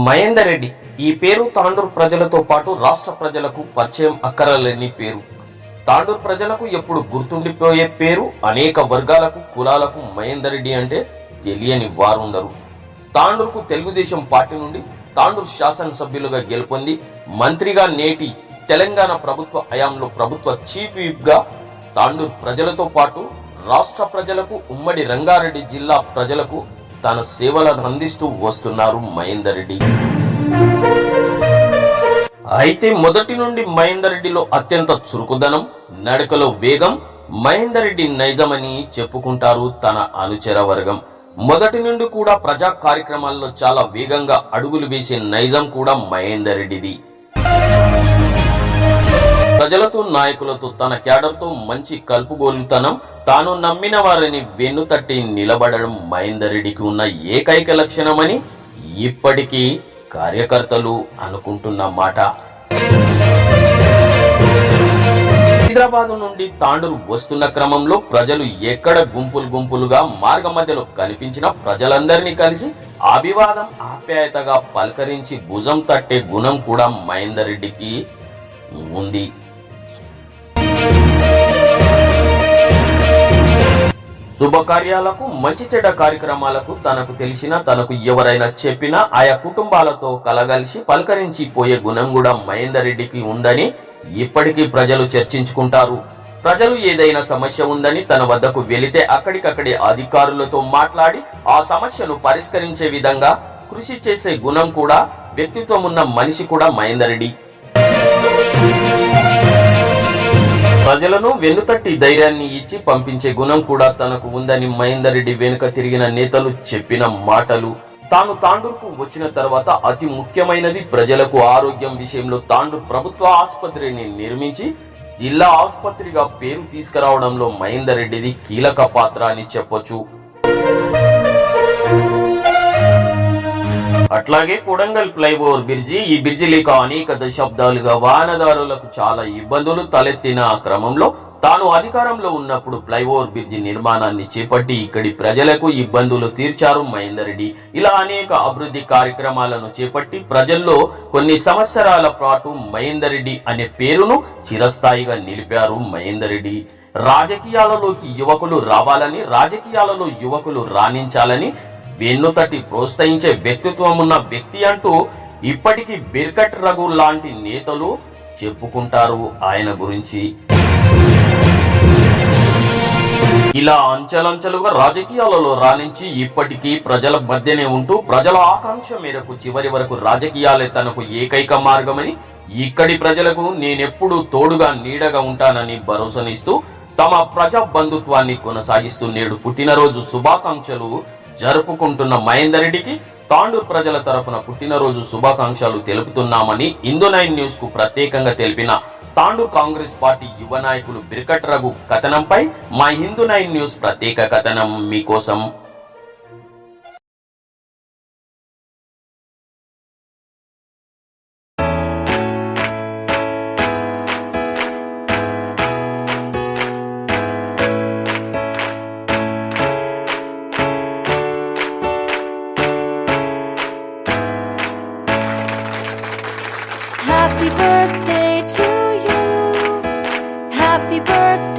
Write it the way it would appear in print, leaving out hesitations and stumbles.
మహేందర్ రెడ్డి ఈ పేరు తాండూరు ప్రజలతో పాటు రాష్ట్ర ప్రజలకు పరిచయం అక్కరలేని పేరు. తాండూరు ప్రజలకు ఎప్పుడు గుర్తుండిపోయే పేరు. అనేక వర్గాలకు కులాలకు మహేందర్ రెడ్డి అంటే తెలియని వారుండరు. తాండూరుకు తెలుగుదేశం పార్టీ నుండి తాండూరు శాసనసభ్యులుగా గెలుపొంది మంత్రిగా నేటి తెలంగాణ ప్రభుత్వ హయాంలో ప్రభుత్వ చీఫ్ విప్ గా తాండూరు ప్రజలతో పాటు రాష్ట్ర ప్రజలకు ఉమ్మడి రంగారెడ్డి జిల్లా ప్రజలకు తన సేవలను అందిస్తూ వస్తున్నారు మహేందర్ రెడ్డి. అయితే మొదటి నుండి మహేందర్ రెడ్డిలో అత్యంత చురుకుదనం, నడకలో వేగం మహేందర్ రెడ్డి నైజమని చెప్పుకుంటారు తన అనుచర వర్గం. మొదటి నుండి కూడా ప్రజా కార్యక్రమాల్లో చాలా వేగంగా అడుగులు వేసే నైజం కూడా మహేందర్ రెడ్డిది. ప్రజలతో నాయకులతో తన క్యాడర్తో మంచి కలుపుగోలుతనం, తాను నమ్మిన వారిని వెన్నుతట్టి నిలబడడం మహేందర్ రెడ్డికి ఉన్న ఏకైక లక్షణమని ఇప్పటికీ కార్యకర్తలు అనుకుంటున్న మాట. హైదరాబాద్ నుండి తాండూరు వస్తున్న క్రమంలో ప్రజలు ఎక్కడ గుంపులుగా మార్గ మధ్యలో కనిపించిన ప్రజలందరినీ కలిసి అభివాదం ఆప్యాయతగా పలకరించి భుజం తట్టే గుణం కూడా మహేందర్ రెడ్డికి ఉంది. శుభకార్యాలకు, మంచి చెడ్డ కార్యక్రమాలకు తనకు తెలిసిన, తనకు ఎవరైనా చెప్పినా ఆయా కుటుంబాలతో కలగలిసి పలకరించి పోయే గుణం కూడా మహేందర్ రెడ్డికి ఉందని ఇప్పటికీ ప్రజలు చర్చించుకుంటారు. ప్రజలు ఏదైనా సమస్య ఉందని తన వద్దకు వెళితే అక్కడికక్కడే అధికారులతో మాట్లాడి ఆ సమస్యను పరిష్కరించే విధంగా కృషి చేసే గుణం కూడా, వ్యక్తిత్వం ఉన్న మనిషి కూడా మహేందర్ రెడ్డి. ప్రజలను వెన్నుతట్టి ధైర్యాన్ని ఇచ్చి పంపించే గుణం కూడా తనకు ఉందని మహేందర్ రెడ్డి వెనుక తిరిగిన నేతలు చెప్పిన మాటలు. తాను తాండూరుకు వచ్చిన తర్వాత అతి ముఖ్యమైనది ప్రజలకు ఆరోగ్యం విషయంలో తాండూరు ప్రభుత్వ ఆసుపత్రిని నిర్మించి జిల్లా ఆసుపత్రిగా పేరు తీసుకురావడంలో మహేందర్ రెడ్డిది కీలక పాత్ర అని చెప్పొచ్చు. అట్లాగే కొడంగల్ ఫ్లైఓవర్ బ్రిడ్జి, ఈ బ్రిడ్జి లేక అనేక దశాబ్దాలుగా వాహనదారులకు చాలా ఇబ్బందులు తలెత్తిన క్రమంలో తాను అధికారంలో ఉన్నప్పుడు ఫ్లైఓవర్ బ్రిడ్జి నిర్మాణాన్ని చేపట్టి ఇక్కడి ప్రజలకు ఇబ్బందులు తీర్చారు మహేందర్ రెడ్డి. ఇలా అనేక అభివృద్ధి కార్యక్రమాలను చేపట్టి ప్రజల్లో కొన్ని సంవత్సరాల పాటు మహేందర్ రెడ్డి అనే పేరును చిరస్థాయిగా నిలిపారు మహేందర్ రెడ్డి. రాజకీయాలలోకి యువకులు రావాలని, రాజకీయాలలో యువకులు రాణించాలని వెన్నుతట్టి ప్రోత్సహించే వ్యక్తిత్వం ఉన్న వ్యక్తి అంటూ ఇప్పటికీ బిర్కట్ రఘు లాంటి నేతలు చెప్పుకుంటారు ఆయన గురించి. ఇలా అంచెలంచెలుగా రాజకీయాలలో రాణించి ఇప్పటికీ ప్రజల మధ్యనే ఉంటూ ప్రజల ఆకాంక్ష మేరకు చివరి వరకు రాజకీయాలే తనకు ఏకైక మార్గమని, ఇక్కడి ప్రజలకు నేనెప్పుడు తోడుగా నీడగా ఉంటానని భరోసానిస్తూ తమ ప్రజా బంధుత్వాన్ని కొనసాగిస్తూ నేడు పుట్టినరోజు శుభాకాంక్షలు జరుపుకుంటున్న మహేందర్ రెడ్డికి తాండూరు ప్రజల తరపున పుట్టినరోజు శుభాకాంక్షలు తెలుపుతున్నామని హిందూ9 న్యూస్ కు ప్రత్యేకంగా తెలిపిన తాండూరు కాంగ్రెస్ పార్టీ యువ నాయకులు బిర్కట్ రఘు కథనంపై మా హిందూ9 న్యూస్ ప్రత్యేక కథనం మీకోసం. Happy birthday to you. Happy birthday.